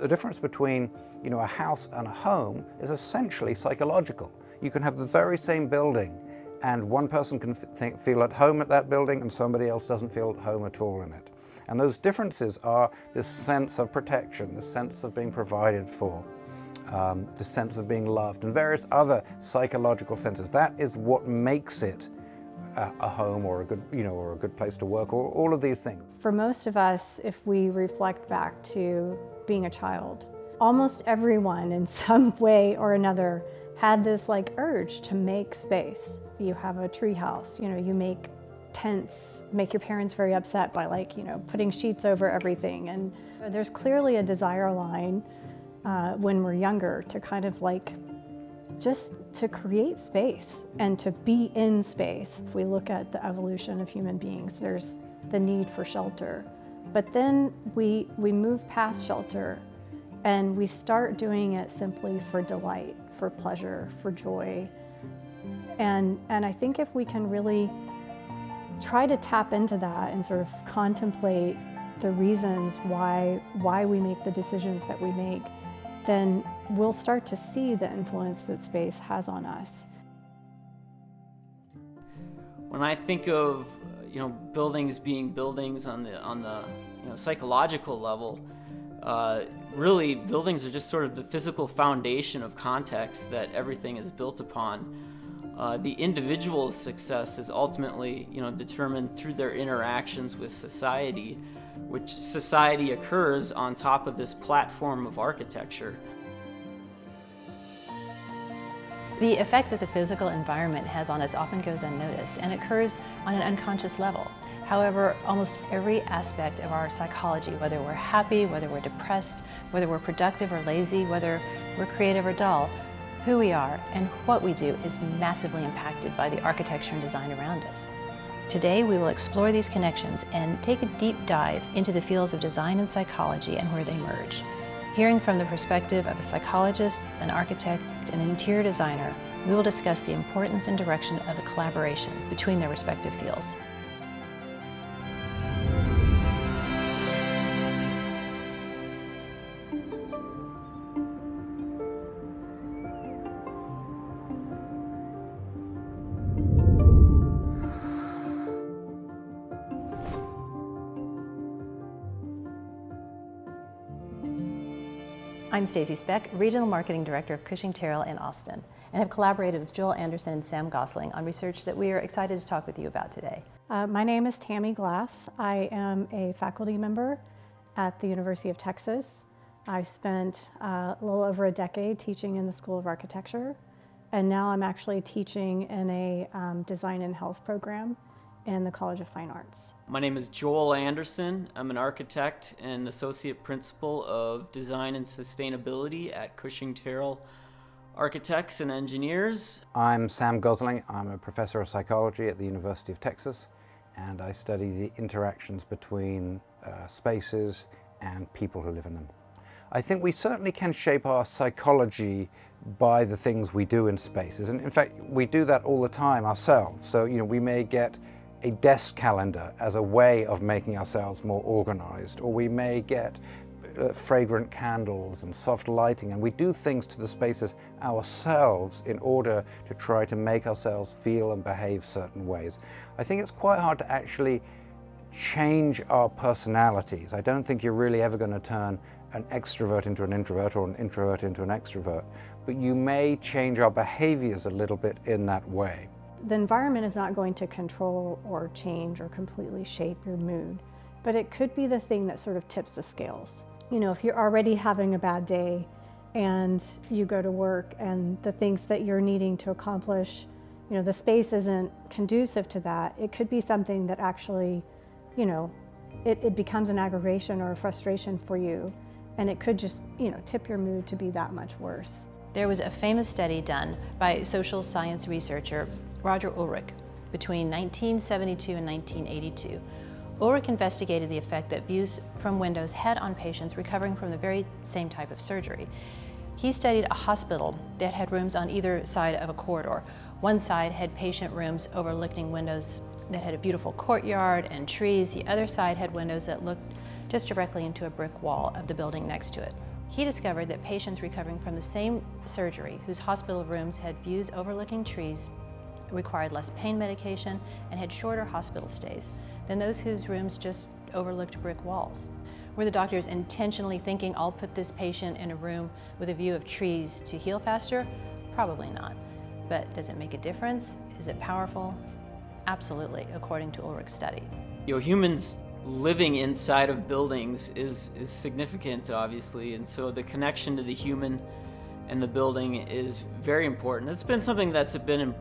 The difference between, a house and a home is essentially psychological. You can have the very same building and one person can feel at home at that building and somebody else doesn't feel at home at all in it. And those differences are this sense of protection, the sense of being provided for, the sense of being loved, and various other psychological senses. That is what makes it a home or a good, or a good place to work, or all of these things. For most of us, if we reflect back to being a child, almost everyone in some way or another had this urge to make space. You have a tree house, you make tents, make your parents very upset by putting sheets over everything. And there's clearly a desire line when we're younger to kind of just to create space and to be in space. If we look at the evolution of human beings, there's the need for shelter. But then we move past shelter and we start doing it simply for delight, for pleasure, for joy. And I think if we can really try to tap into that and sort of contemplate the reasons why we make the decisions that we make, then we'll start to see the influence that space has on us. When I think of buildings being buildings on the psychological level, really buildings are just sort of the physical foundation of context that everything is built upon. The individual's success is ultimately determined through their interactions with society, which society occurs on top of this platform of architecture. The effect that the physical environment has on us often goes unnoticed and occurs on an unconscious level. However, almost every aspect of our psychology, whether we're happy, whether we're depressed, whether we're productive or lazy, whether we're creative or dull, who we are and what we do is massively impacted by the architecture and design around us. Today, we will explore these connections and take a deep dive into the fields of design and psychology and where they merge. Hearing from the perspective of a psychologist, an architect, and an interior designer, we will discuss the importance and direction of the collaboration between their respective fields. I'm Stacey Speck, Regional Marketing Director of Cushing, Terrell in Austin, and have collaborated with Joel Anderson and Sam Gosling on research that we are excited to talk with you about today. My name is Tammy Glass. I am a faculty member at the University of Texas. I spent a little over a decade teaching in the School of Architecture, and now I'm actually teaching in a design and health program in the College of Fine Arts. My name is Joel Anderson. I'm an architect and associate principal of design and sustainability at Cushing Terrell Architects and Engineers. I'm Sam Gosling. I'm a professor of psychology at the University of Texas, and I study the interactions between spaces and people who live in them. I think we certainly can shape our psychology by the things we do in spaces, and in fact we do that all the time ourselves. So we may get a desk calendar as a way of making ourselves more organized, or we may get fragrant candles and soft lighting, and we do things to the spaces ourselves in order to try to make ourselves feel and behave certain ways. I think it's quite hard to actually change our personalities. I don't think you're really ever going to turn an extrovert into an introvert or an introvert into an extrovert, but you may change our behaviors a little bit in that way. The environment is not going to control or change or completely shape your mood, but it could be the thing that sort of tips the scales. If you're already having a bad day and you go to work and the things that you're needing to accomplish, the space isn't conducive to that, it could be something that actually, it becomes an aggravation or a frustration for you, and it could just, tip your mood to be that much worse. There was a famous study done by social science researcher Roger Ulrich between 1972 and 1982. Ulrich investigated the effect that views from windows had on patients recovering from the very same type of surgery. He studied a hospital that had rooms on either side of a corridor. One side had patient rooms overlooking windows that had a beautiful courtyard and trees. The other side had windows that looked just directly into a brick wall of the building next to it. He discovered that patients recovering from the same surgery, whose hospital rooms had views overlooking trees, required less pain medication, and had shorter hospital stays than those whose rooms just overlooked brick walls. Were the doctors intentionally thinking, I'll put this patient in a room with a view of trees to heal faster? Probably not. But does it make a difference? Is it powerful? Absolutely, according to Ulrich's study. Humans living inside of buildings is significant, obviously, and so the connection to the human and the building is very important. It's been something that's been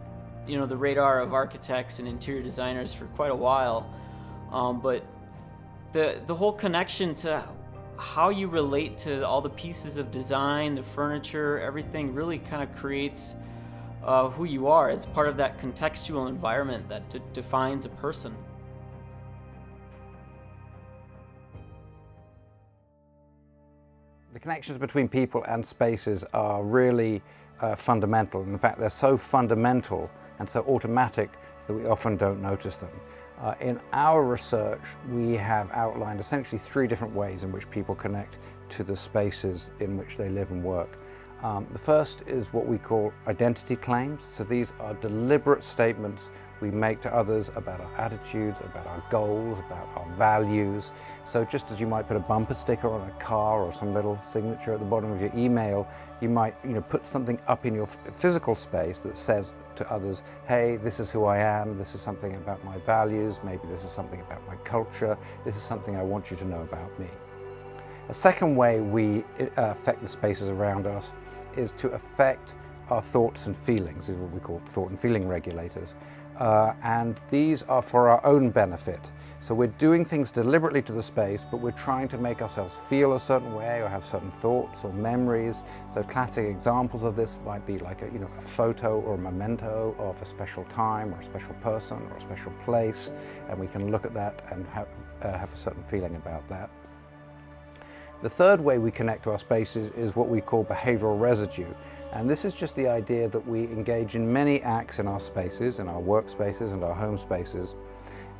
in the radar of architects and interior designers for quite a while, but the whole connection to how you relate to all the pieces of design, the furniture, everything really kind of creates who you are. It's part of that contextual environment that defines a person. The connections between people and spaces are really fundamental. In fact, they're so fundamental and so automatic that we often don't notice them. In our research, we have outlined essentially 3 different ways in which people connect to the spaces in which they live and work. The first is what we call identity claims. So these are deliberate statements we make to others about our attitudes, about our goals, about our values. So just as you might put a bumper sticker on a car or some little signature at the bottom of your email, you might put something up in your physical space that says to others, hey, this is who I am, this is something about my values, maybe this is something about my culture, this is something I want you to know about me. A second way we affect the spaces around us is to affect our thoughts and feelings. These are what we call thought and feeling regulators. And these are for our own benefit. So we're doing things deliberately to the space, but we're trying to make ourselves feel a certain way or have certain thoughts or memories. So classic examples of this might be like a photo or a memento of a special time or a special person or a special place, and we can look at that and have a certain feeling about that. The third way we connect to our spaces is what we call behavioral residue. And this is just the idea that we engage in many acts in our spaces, in our workspaces and our home spaces,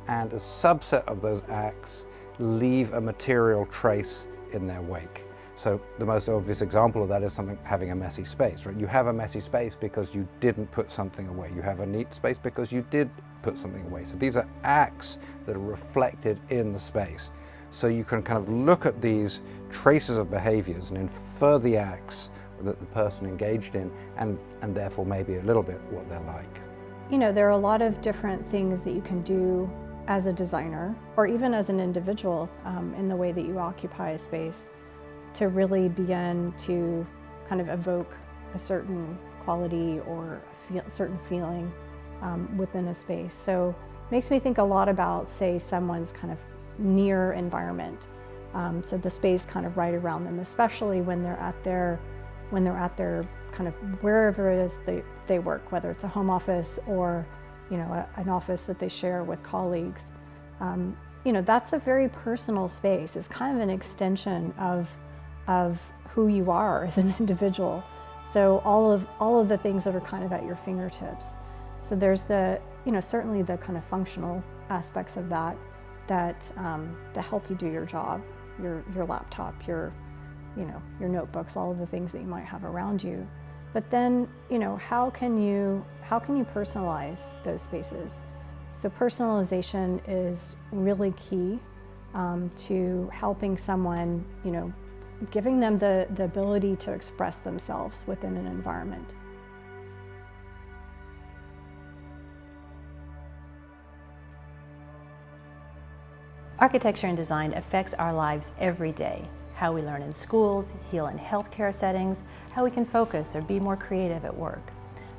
and a subset of those acts leave a material trace in their wake. So the most obvious example of that is having a messy space, right? You have a messy space because you didn't put something away. You have a neat space because you did put something away. So these are acts that are reflected in the space. So you can kind of look at these traces of behaviors and infer the acts that the person engaged in, and therefore maybe a little bit what they're like. There are a lot of different things that you can do as a designer, or even as an individual, in the way that you occupy a space, to really begin to kind of evoke a certain quality or a certain feeling within a space. So it makes me think a lot about, say, someone's kind of near environment. So the space kind of right around them, especially when they're at their kind of wherever it is they work, whether it's a home office or an office that they share with colleagues. That's a very personal space. It's kind of an extension of who you are as an individual. So all of the things that are kind of at your fingertips. So there's certainly the kind of functional aspects of that help you do your job, your laptop, your notebooks, all of the things that you might have around you. But then, how can you personalize those spaces? So personalization is really key to helping someone, giving them the ability to express themselves within an environment. Architecture and design affects our lives every day. How we learn in schools, heal in healthcare settings, how we can focus or be more creative at work.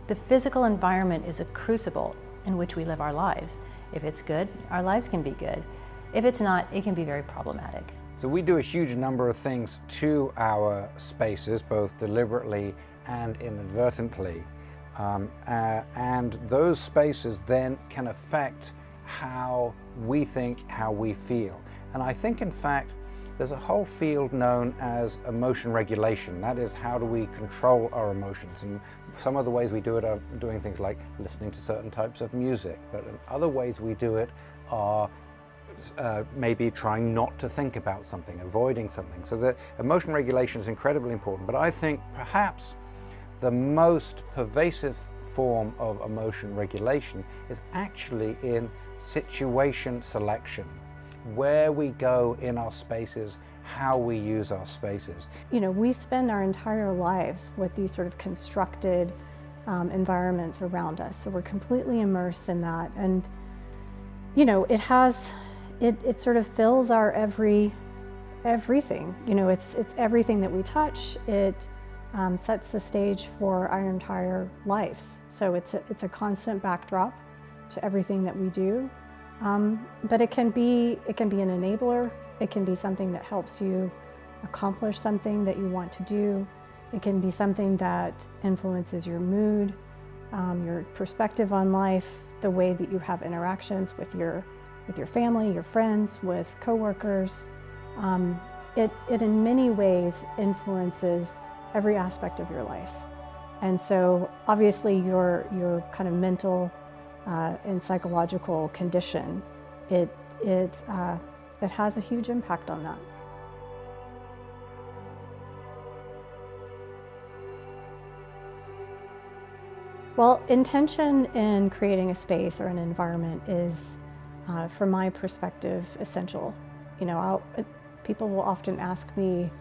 The physical environment is a crucible in which we live our lives. If it's good, our lives can be good. If it's not, it can be very problematic. So we do a huge number of things to our spaces, both deliberately and inadvertently. And those spaces then can affect how we think, how we feel. And I think, in fact, there's a whole field known as emotion regulation. That is, how do we control our emotions? And some of the ways we do it are doing things like listening to certain types of music, but other ways we do it are maybe trying not to think about something, avoiding something. So the emotion regulation is incredibly important, but I think perhaps the most pervasive form of emotion regulation is actually in situation selection, where we go in our spaces, how we use our spaces. You know, we spend our entire lives with these sort of constructed environments around us, so we're completely immersed in that, and you know, it sort of fills our everything. You know, it's everything that we touch. It sets the stage for our entire lives. So it's a constant backdrop to everything that we do. But it can be an enabler. It can be something that helps you accomplish something that you want to do. It can be something that influences your mood, your perspective on life, the way that you have interactions with your family, your friends, with coworkers. It in many ways influences every aspect of your life. And so obviously your kind of mental and psychological condition, it has a huge impact on that. Well, intention in creating a space or an environment is, from my perspective, essential. You know, people will often ask me,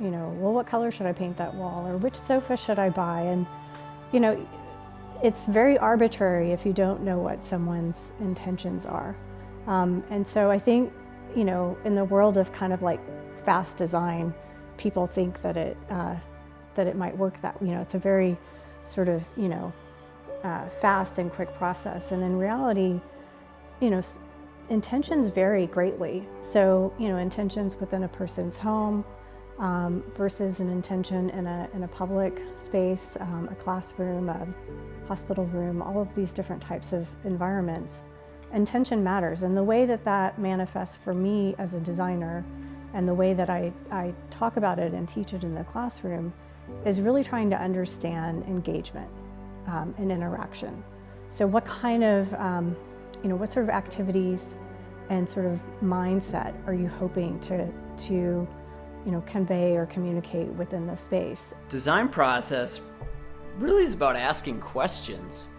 you know, well, what color should I paint that wall, or which sofa should I buy? And, you know, it's very arbitrary if you don't know what someone's intentions are. And so I think, you know, in the world of kind of like fast design, people think that it might work that, you know, it's a very sort of, you know, fast and quick process. And in reality, you know, intentions vary greatly. So, you know, intentions within a person's home versus an intention in a public space, a classroom, a hospital room, all of these different types of environments. Intention matters, and the way that manifests for me as a designer and the way that I talk about it and teach it in the classroom is really trying to understand engagement and interaction. So what kind of, you know, what sort of activities and sort of mindset are you hoping to you know, convey or communicate within the space? Design process really is about asking questions.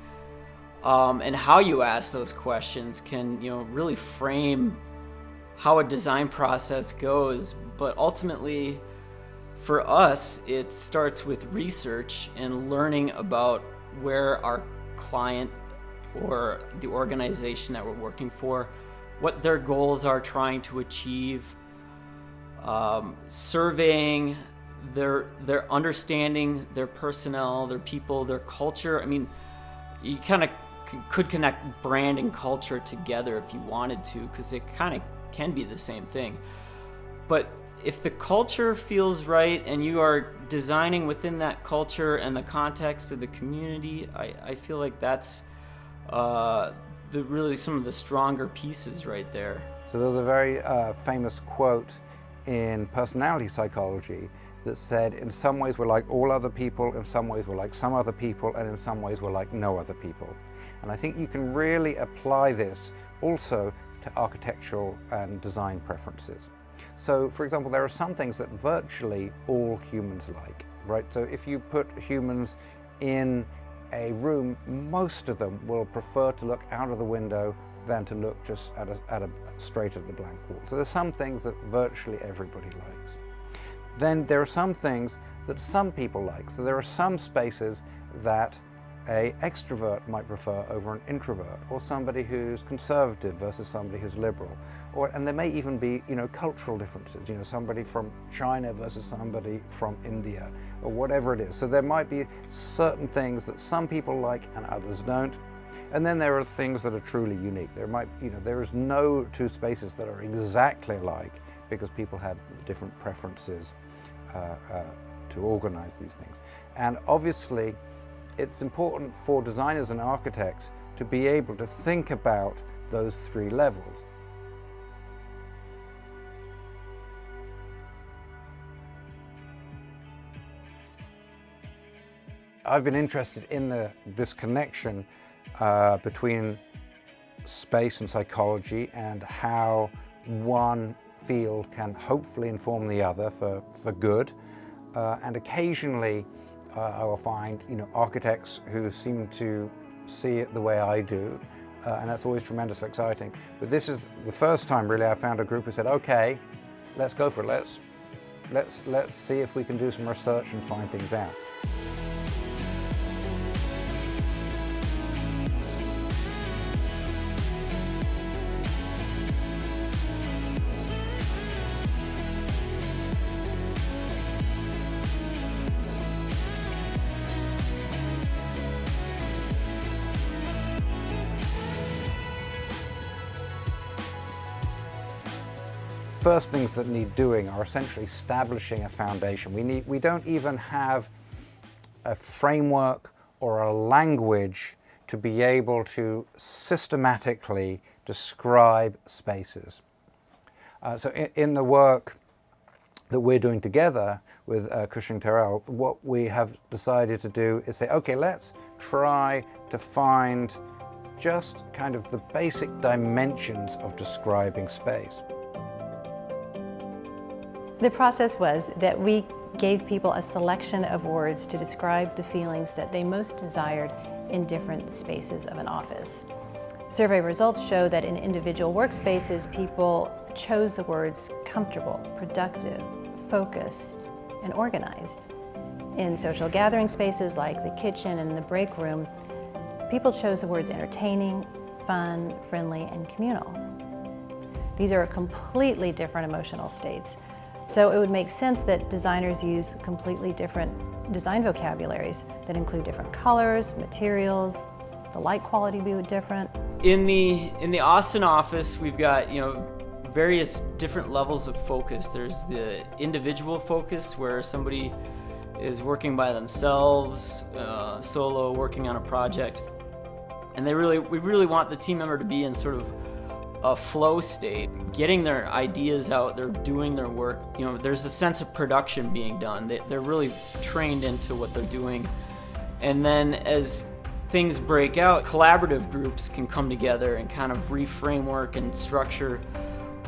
And how you ask those questions can, you know, really frame how a design process goes. But ultimately, for us, it starts with research and learning about where our client or the organization that we're working for, what their goals are trying to achieve, surveying their understanding, their personnel, their people, their culture. I mean, you kind of could connect brand and culture together if you wanted to, because it kind of can be the same thing. But if the culture feels right and you are designing within that culture and the context of the community, I feel like that's really some of the stronger pieces right there. So there's a very famous quote in personality psychology that said, in some ways we're like all other people, in some ways we're like some other people, and in some ways we're like no other people. And I think you can really apply this also to architectural and design preferences. So, for example, there are some things that virtually all humans like, right? So if you put humans in a room, most of them will prefer to look out of the window than to look just straight at the blank wall. So there's some things that virtually everybody likes. Then there are some things that some people like. So there are some spaces that an extrovert might prefer over an introvert, or somebody who's conservative versus somebody who's liberal. And there may even be, you know, cultural differences, you know, somebody from China versus somebody from India, or whatever it is. So there might be certain things that some people like and others don't. And then there are things that are truly unique. There is no two spaces that are exactly alike, because people have different preferences to organize these things. And obviously, it's important for designers and architects to be able to think about those three levels. I've been interested in this connection between space and psychology and how one field can hopefully inform the other for good. And occasionally I will find architects who seem to see it the way I do, and that's always tremendously exciting. But this is the first time really I found a group who said, okay, let's go for it. Let's see if we can do some research and find things out. First things that need doing are essentially establishing a foundation. We don't even have a framework or a language to be able to systematically describe spaces. So in the work that we're doing together with Cushing Terrell, what we have decided to do is say, okay, let's try to find just kind of the basic dimensions of describing space. The process was that we gave people a selection of words to describe the feelings that they most desired in different spaces of an office. Survey results show that in individual workspaces, people chose the words comfortable, productive, focused, and organized. In social gathering spaces like the kitchen and the break room, people chose the words entertaining, fun, friendly, and communal. These are completely different emotional states. So it would make sense that designers use completely different design vocabularies that include different colors, materials, the light quality be different. In the Austin office, we've got various different levels of focus. There's the individual focus where somebody is working by themselves, solo, working on a project, and we really want the team member to be in sort of a flow state, getting their ideas out, they're doing their work. There's a sense of production being done. They're really trained into what they're doing. And then as things break out, collaborative groups can come together and kind of reframework and structure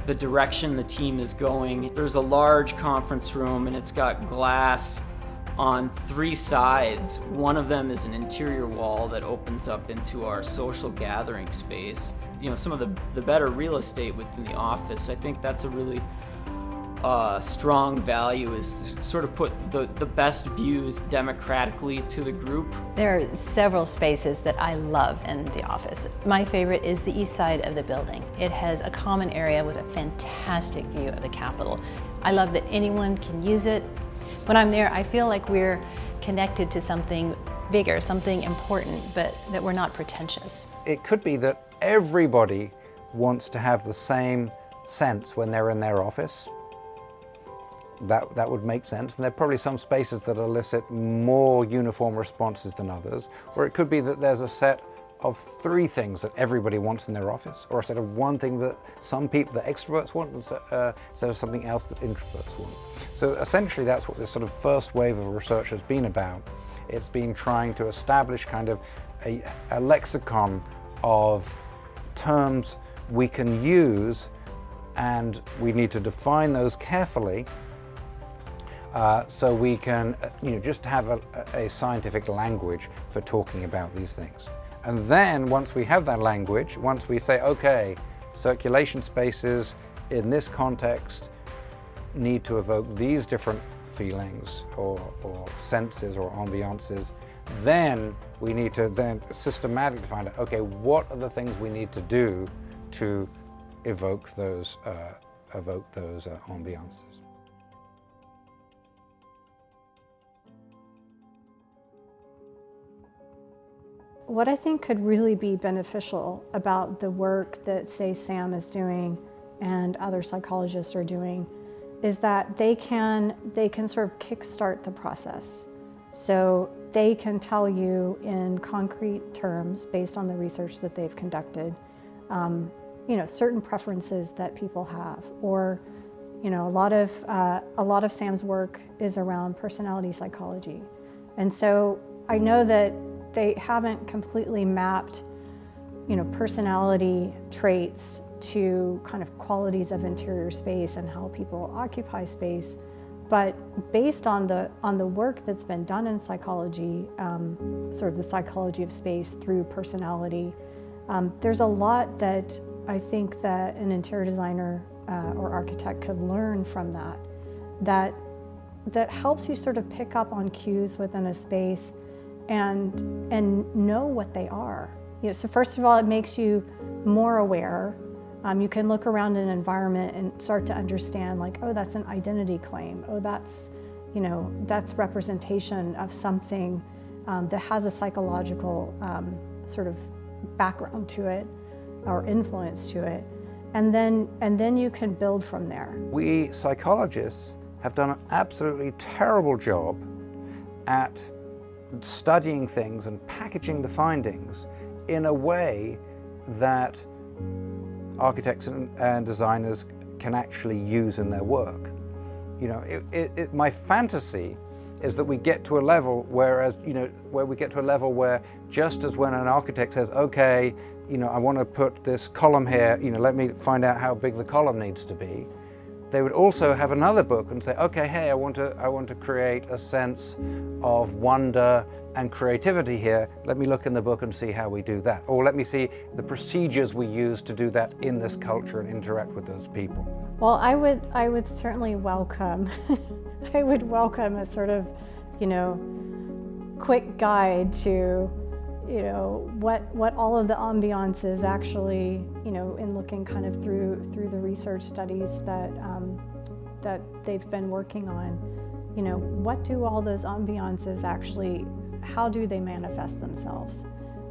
the direction the team is going. There's a large conference room and it's got glass on 3 sides. One of them is an interior wall that opens up into our social gathering space. Some of the better real estate within the office, I think that's a really strong value, is to sort of put the best views democratically to the group. There are several spaces that I love in the office. My favorite is the east side of the building. It has a common area with a fantastic view of the Capitol. I love that anyone can use it. When I'm there, I feel like we're connected to something bigger, something important, but that we're not pretentious. It could be that everybody wants to have the same sense when they're in their office. That would make sense. And there are probably some spaces that elicit more uniform responses than others. Or it could be that there's a set of 3 things that everybody wants in their office, or a set of 1 thing that some people, the extroverts want, instead of something else that introverts want. So essentially that's what this sort of first wave of research has been about. It's been trying to establish kind of a lexicon of terms we can use, and we need to define those carefully so we can just have a scientific language for talking about these things. And then once we have that language, once we say, okay, circulation spaces in this context need to evoke these different feelings or senses or ambiances, then we need to then systematically find out, okay, what are the things we need to do to evoke those ambiances. What I think could really be beneficial about the work that, say, Sam is doing and other psychologists are doing is that they can sort of kickstart the process. So they can tell you in concrete terms, based on the research that they've conducted, certain preferences that people have, or a lot of Sam's work is around personality psychology, and so I know that they haven't completely mapped personality traits to kind of qualities of interior space and how people occupy space. But based on the work that's been done in psychology, sort of the psychology of space through personality, there's a lot that I think that an interior designer or architect could learn from that helps you sort of pick up on cues within a space and know what they are. So first of all, it makes you more aware. You can look around an environment and start to understand, like, oh, that's an identity claim. Oh, that's representation of something that has a psychological sort of background to it or influence to it. And then you can build from there. We psychologists have done an absolutely terrible job at studying things and packaging the findings in a way that architects and designers can actually use in their work. My fantasy is that we get to a level where we get to a level where, just as when an architect says, okay, I want to put this column here, let me find out how big the column needs to be, they would also have another book and say, okay, hey, I want to create a sense of wonder and creativity here. Let me look in the book and see how we do that. Or let me see the procedures we use to do that in this culture and interact with those people. Well, I would certainly welcome, I would welcome a sort of, quick guide to, what all of the ambiances actually, in looking kind of through the research studies that they've been working on, what do all those ambiances actually, how do they manifest themselves?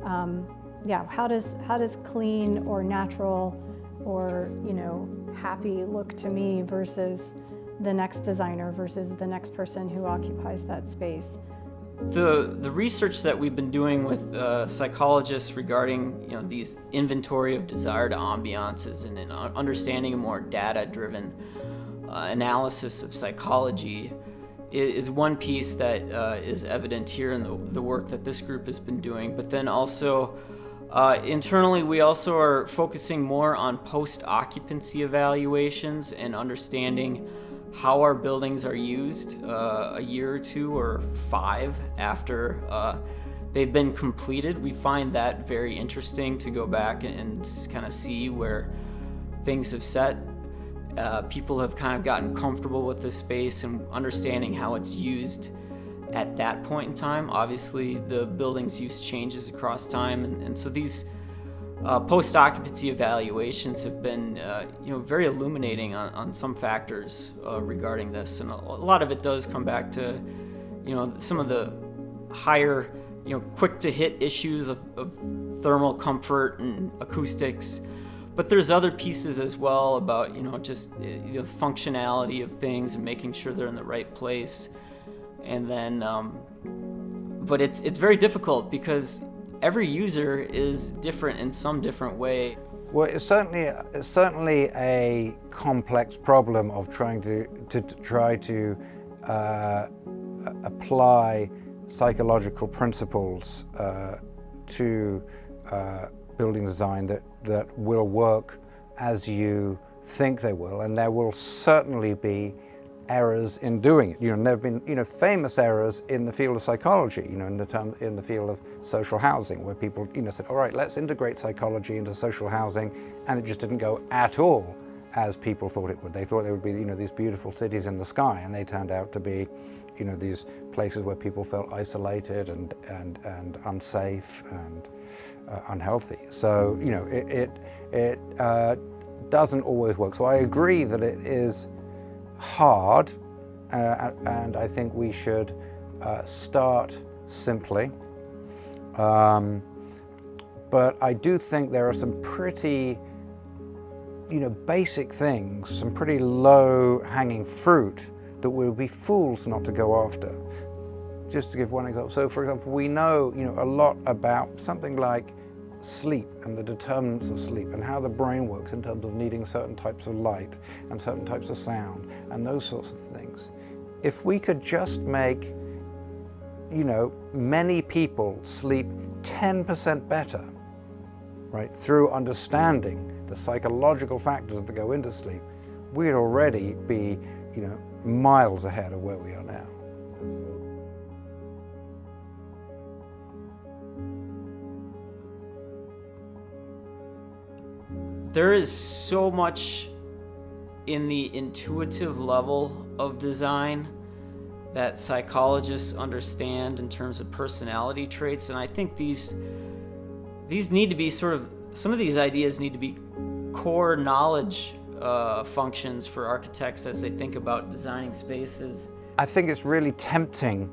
How does clean or natural or, happy look to me versus the next designer versus the next person who occupies that space? The research that we've been doing with psychologists regarding these inventory of desired ambiances and in understanding a more data-driven analysis of psychology is one piece that is evident here in the work that this group has been doing. But then also internally, we also are focusing more on post-occupancy evaluations and understanding how our buildings are used a year or two or 5 after they've been completed. We find that very interesting to go back and kind of see where things have set. People have kind of gotten comfortable with the space and understanding how it's used at that point in time. Obviously, the building's use changes across time, and so these post-occupancy evaluations have been very illuminating on some factors regarding this, and a lot of it does come back to some of the higher quick to hit issues of thermal comfort and acoustics, but there's other pieces as well about just the functionality of things and making sure they're in the right place. And then but it's very difficult because every user is different in some different way. Well, it's certainly a complex problem of trying to apply psychological principles to building design that will work as you think they will, and there will certainly be errors in doing it. There have been famous errors in the field of psychology, in the field of social housing, where people said, all right, let's integrate psychology into social housing, and it just didn't go at all as people thought it would. They thought there would be these beautiful cities in the sky, and they turned out to be these places where people felt isolated and unsafe and unhealthy. So it doesn't always work. So I agree that it is hard, and I think we should start simply. But I do think there are some pretty basic things, some pretty low-hanging fruit that we'll be fools not to go after. Just to give one example, so for example, we know a lot about something like sleep and the determinants of sleep and how the brain works in terms of needing certain types of light and certain types of sound and those sorts of things. If we could just make many people sleep 10% better, right, through understanding the psychological factors that go into sleep, we'd already be, miles ahead of where we are now. There is so much in the intuitive level of design that psychologists understand in terms of personality traits, and I think these need to be some of these ideas need to be core knowledge functions for architects as they think about designing spaces. I think it's really tempting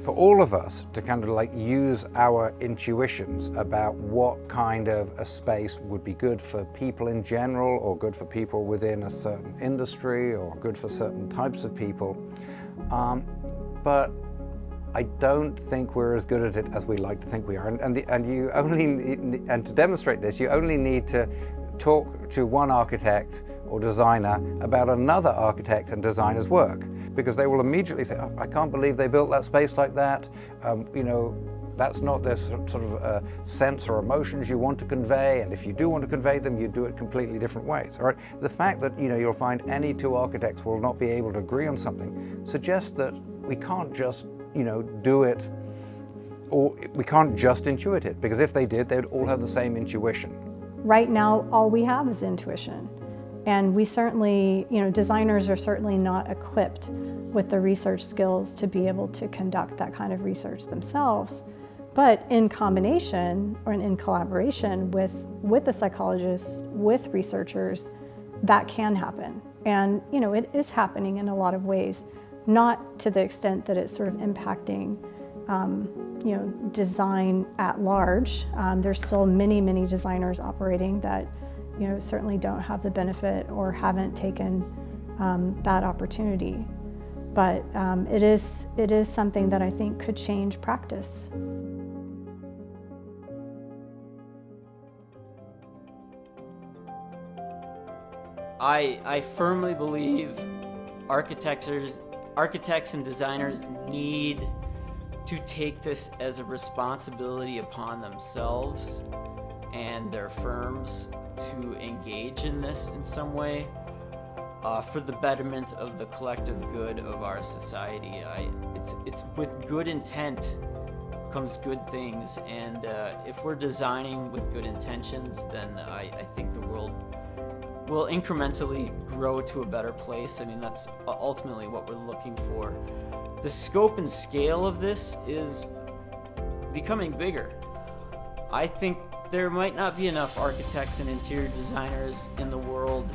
for all of us to kind of use our intuitions about what kind of a space would be good for people in general, or good for people within a certain industry, or good for certain types of people. But I don't think we're as good at it as we like to think we are. And to demonstrate this, you only need to talk to one architect or designer about another architect and designer's work, because they will immediately say, oh, I can't believe they built that space like that. That's not the sort of sense or emotions you want to convey, and if you do want to convey them, you do it completely different ways. All right? The fact that you'll find any two architects will not be able to agree on something suggests that we can't just do it, or we can't just intuit it, because if they did, they'd all have the same intuition. Right now, all we have is intuition. And we certainly, designers are certainly not equipped with the research skills to be able to conduct that kind of research themselves. But in combination or in collaboration with the psychologists, with researchers, that can happen. And it is happening in a lot of ways, not to the extent that it's sort of impacting design at large. There's still many, many designers operating that certainly don't have the benefit or haven't taken that opportunity. But it is something that I think could change practice. I firmly believe architects and designers need to take this as a responsibility upon themselves and their firms to engage in this in some way for the betterment of the collective good of our society. It's with good intent comes good things, and if we're designing with good intentions, then I think the world will incrementally grow to a better place. I mean, that's ultimately what we're looking for. The scope and scale of this is becoming bigger. I think there might not be enough architects and interior designers in the world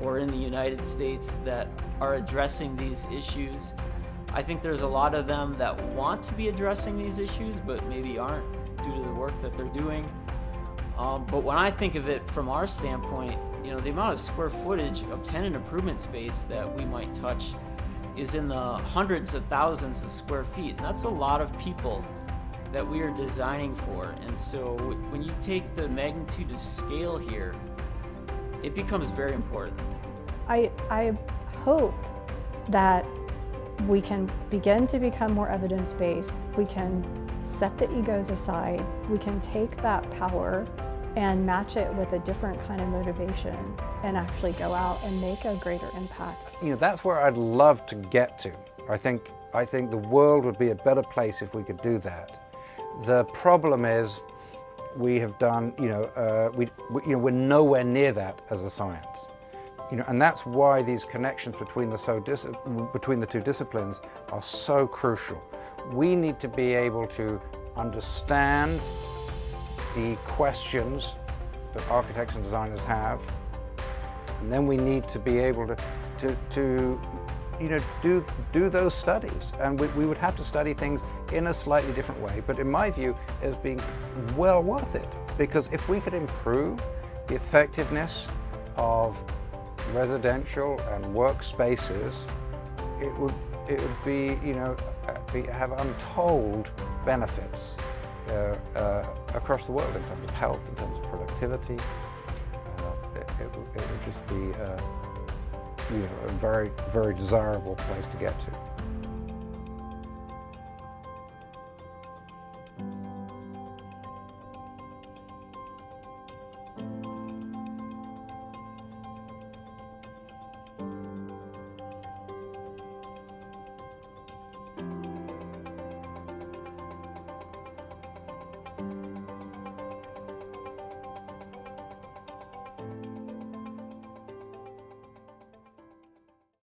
or in the United States that are addressing these issues. I think there's a lot of them that want to be addressing these issues, but maybe aren't due to the work that they're doing. But when I think of it from our standpoint, the amount of square footage of tenant improvement space that we might touch is in the hundreds of thousands of square feet. And that's a lot of people that we are designing for. And so when you take the magnitude of scale here, it becomes very important. I hope that we can begin to become more evidence-based. We can set the egos aside. We can take that power and match it with a different kind of motivation and actually go out and make a greater impact. That's where I'd love to get to. I think the world would be a better place if we could do that. The problem is we have done, we're nowhere near that as a science. And that's why these connections between the two disciplines are so crucial. We need to be able to understand the questions that architects and designers have, and then we need to be able to do those studies. And we would have to study things in a slightly different way, but in my view, as being well worth it. Because if we could improve the effectiveness of residential and work spaces, it would be, have untold benefits across the world in terms of health, in terms of productivity. It would just be a very, very desirable place to get to.